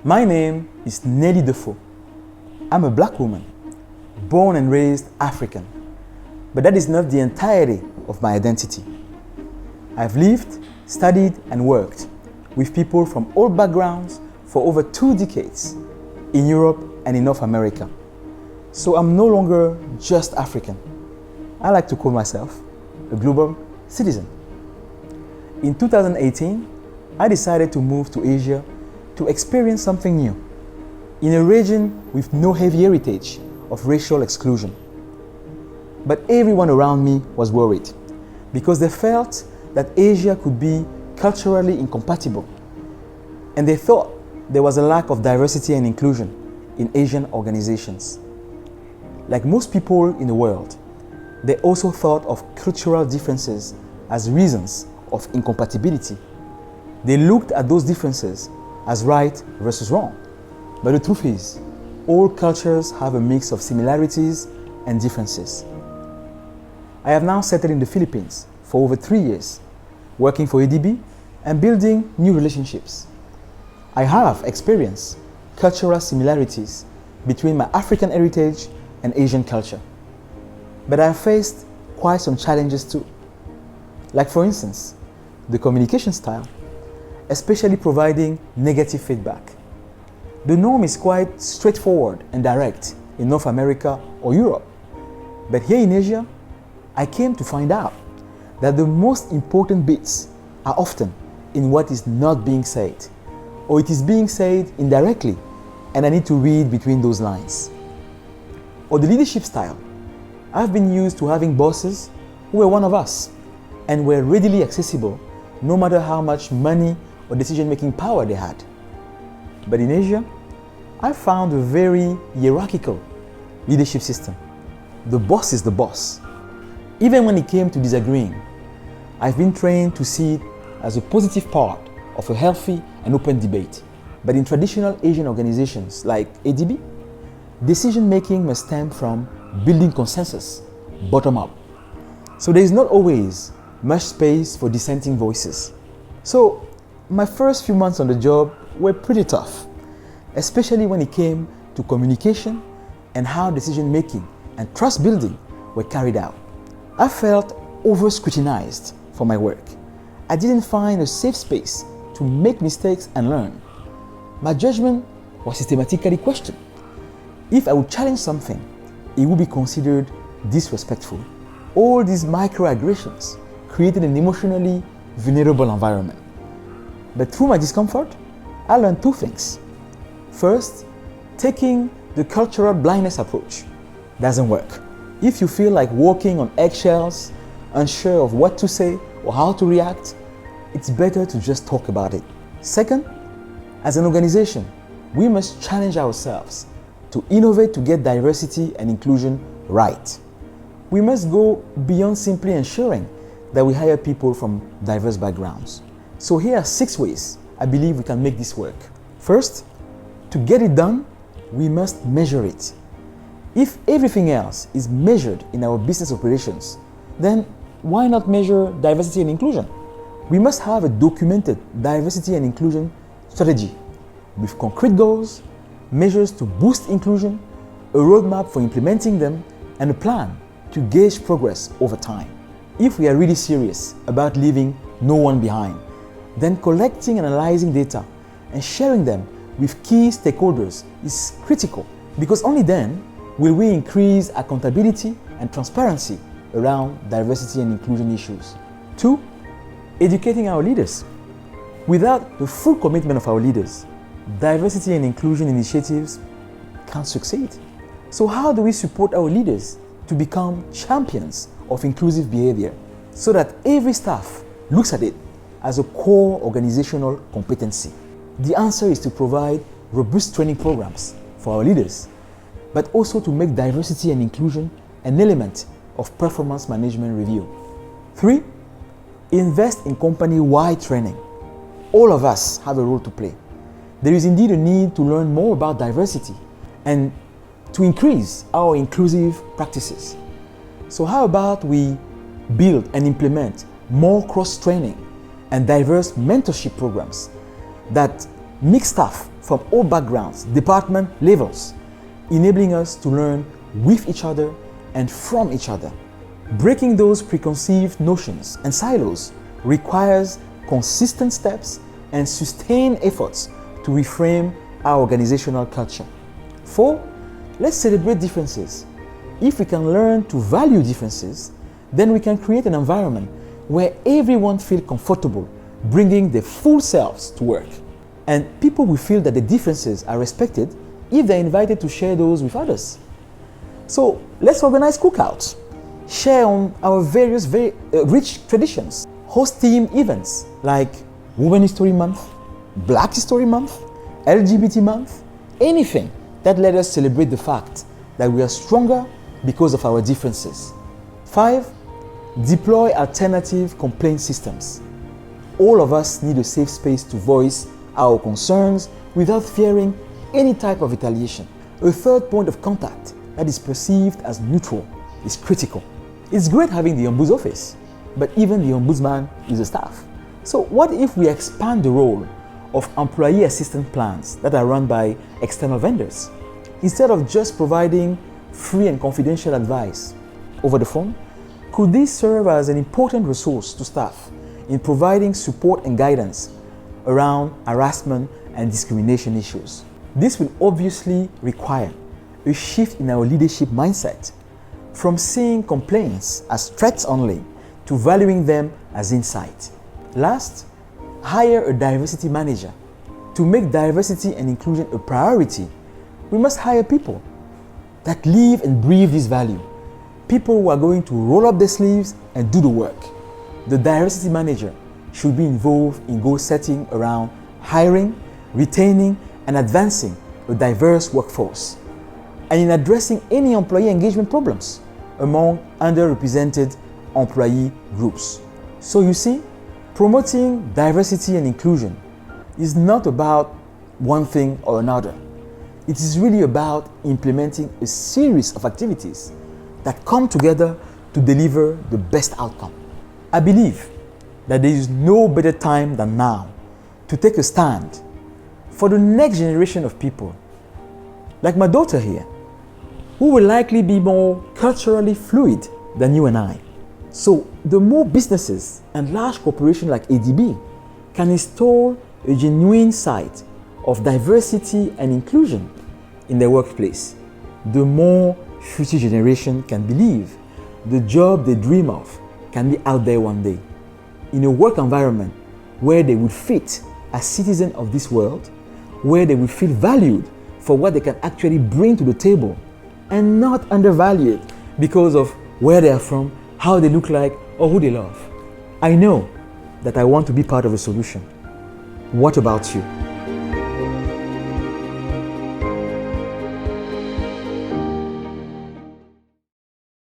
My name is Nelly Defo. I'm a black woman, born and raised African, but that is not the entirety of my identity. I've lived, studied, and worked with people from all backgrounds for over 2 decades in Europe and in North America. So I'm no longer just African. I like to call myself a global citizen. In 2018, I decided to move to Asia to experience something new in a region with no heavy heritage of racial exclusion. But everyone around me was worried because they felt that Asia could be culturally incompatible, and they thought there was a lack of diversity and inclusion in Asian organizations. Like most people in the world, they also thought of cultural differences as reasons of incompatibility. They looked at those differences as right versus wrong. But the truth is, all cultures have a mix of similarities and differences. I have now settled in the Philippines for over 3 years, working for ADB and building new relationships. I have experienced cultural similarities between my African heritage and Asian culture. But I have faced quite some challenges too. Like for instance, the communication style, especially providing negative feedback. The norm is quite straightforward and direct in North America or Europe. But here in Asia, I came to find out that the most important bits are often in what is not being said, or it is being said indirectly, and I need to read between those lines. Or the leadership style. I've been used to having bosses who were one of us and were readily accessible no matter how much money or decision-making power they had. But in Asia, I found a very hierarchical leadership system. The boss is the boss. Even when it came to disagreeing, I've been trained to see it as a positive part of a healthy and open debate. But in traditional Asian organizations like ADB, decision-making must stem from building consensus, bottom up. So there is not always much space for dissenting voices. So my first few months on the job were pretty tough, especially when it came to communication and how decision-making and trust building were carried out. I felt over-scrutinized for my work. I didn't find a safe space to make mistakes and learn. My judgment was systematically questioned. If I would challenge something, it would be considered disrespectful. All these microaggressions created an emotionally vulnerable environment. But through my discomfort, I learned 2 things. First, taking the cultural blindness approach doesn't work. If you feel like walking on eggshells, unsure of what to say or how to react, it's better to just talk about it. Second, as an organization, we must challenge ourselves to innovate to get diversity and inclusion right. We must go beyond simply ensuring that we hire people from diverse backgrounds. So here are 6 ways I believe we can make this work. First, to get it done, we must measure it. If everything else is measured in our business operations, then why not measure diversity and inclusion? We must have a documented diversity and inclusion strategy with concrete goals, measures to boost inclusion, a roadmap for implementing them, and a plan to gauge progress over time. If we are really serious about leaving no one behind, then collecting and analyzing data and sharing them with key stakeholders is critical, because only then will we increase accountability and transparency around diversity and inclusion issues. 2, educating our leaders. Without the full commitment of our leaders, diversity and inclusion initiatives can't succeed. So how do we support our leaders to become champions of inclusive behavior so that every staff looks at it as a core organizational competency? The answer is to provide robust training programs for our leaders, but also to make diversity and inclusion an element of performance management review. 3, invest in company-wide training. All of us have a role to play. There is indeed a need to learn more about diversity and to increase our inclusive practices. So how about we build and implement more cross-training and diverse mentorship programs that mix staff from all backgrounds, department levels, enabling us to learn with each other and from each other. Breaking those preconceived notions and silos requires consistent steps and sustained efforts to reframe our organizational culture. 4, let's celebrate differences. If we can learn to value differences, then we can create an environment where everyone feels comfortable bringing their full selves to work. And people will feel that the differences are respected if they're invited to share those with others. So let's organize cookouts, share on our various rich traditions, host themed events like Women History Month, Black History Month, LGBT Month, anything that let us celebrate the fact that we are stronger because of our differences. 5, deploy alternative complaint systems. All of us need a safe space to voice our concerns without fearing any type of retaliation. A third point of contact that is perceived as neutral is critical. It's great having the Ombuds office, but even the Ombudsman is a staff. So what if we expand the role of employee assistance plans that are run by external vendors? Instead of just providing free and confidential advice over the phone, could this serve as an important resource to staff in providing support and guidance around harassment and discrimination issues? This will obviously require a shift in our leadership mindset from seeing complaints as threats only to valuing them as insight. Last, hire a diversity manager. To make diversity and inclusion a priority, we must hire people that live and breathe this value. People who are going to roll up their sleeves and do the work. The diversity manager should be involved in goal setting around hiring, retaining, and advancing a diverse workforce, and in addressing any employee engagement problems among underrepresented employee groups. So you see, promoting diversity and inclusion is not about one thing or another. It is really about implementing a series of activities that come together to deliver the best outcome. I believe that there is no better time than now to take a stand for the next generation of people, like my daughter here, who will likely be more culturally fluid than you and I. So the more businesses and large corporations like ADB can install a genuine side of diversity and inclusion in their workplace, the more future generation can believe the job they dream of can be out there one day, in a work environment where they would fit as citizens of this world, where they will feel valued for what they can actually bring to the table and not undervalued because of where they are from, how they look like, or who they love. I know that I want to be part of a solution. What about you?